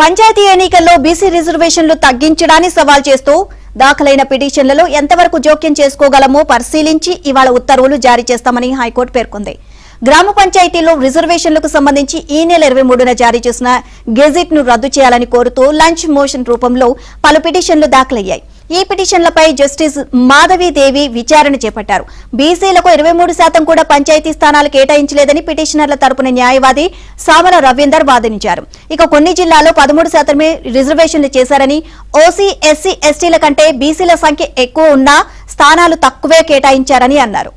పంచాయతీ ఎన్నికల్లో బీసీ రిజర్వేషన్లు తగ్గించడాన్ని సవాల్ చేస్తూ దాఖలైన పిటిషన్లలో ఎంతవరకు జోక్యం చేసుకోగలమో పరిశీలించి ఇవాళ ఉత్తర్వులు జారీ చేస్తామని హైకోర్టు పేర్కొంది. గ్రామ పంచాయతీల్లో రిజర్వేషన్లకు సంబంధించి ఈ నెల 23న జారీ చేసిన గెజిట్ ను రద్దు చేయాలని కోరుతూ లంచ్ మోషన్ రూపంలో పలు పిటిషన్లు దాఖలయ్యాయి. ఈ పిటిషన్లపై జస్టిస్ మాధవీదేవి విచారణ చేపట్టారు. బీసీలకు 23% కూడా పంచాయతీ స్థానాలు కేటాయించలేదని పిటిషనర్ల తరపున న్యాయవాది సామల రవీందర్ వాదించారు. ఇక కొన్ని జిల్లాల్లో 13% రిజర్వేషన్లు చేశారని, ఓసీ, ఎస్సీ, ఎస్టీల కంటే బీసీల సంఖ్య ఎక్కువ ఉన్నా స్థానాలు తక్కువే కేటాయించారని అన్నారు.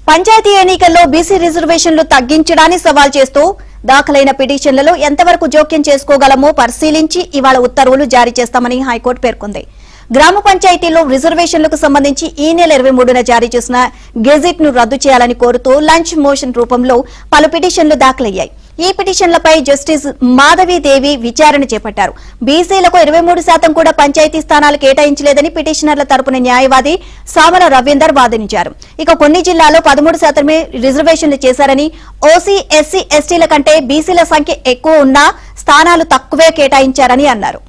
పంచాయతీ ఎన్నికల్లో బీసీ రిజర్వేషన్లు తగ్గించడాన్ని సవాల్ చేస్తూ దాఖలైన పిటిషన్లలో ఎంతవరకు జోక్యం చేసుకోగలమో పరిశీలించి ఇవాళ ఉత్తర్వులు జారీ చేస్తామని హైకోర్టు పేర్కొంది. గ్రామ పంచాయతీల్లో రిజర్వేషన్లకు సంబంధించి ఈ నెల 23న జారీ చేసిన గెజిట్ ను రద్దు చేయాలని కోరుతూ లంచ్ మోషన్ రూపంలో పలు పిటిషన్లు దాఖలయ్యాయి. ఈ పిటిషన్లపై జస్టిస్ మాధవీదేవి విచారణ చేపట్టారు. బీసీలకు 23% కూడా పంచాయతీ స్థానాలు కేటాయించలేదని పిటిషనర్ల తరపున న్యాయవాది సామల రవీందర్ వాదించారు. ఇక కొన్ని జిల్లాల్లో 13% రిజర్వేషన్లు చేశారని, ఓసీ, ఎస్సీ, ఎస్టీల కంటే బీసీల సంఖ్య ఎక్కువ ఉన్నా స్థానాలు తక్కువే కేటాయించారని అన్నారు.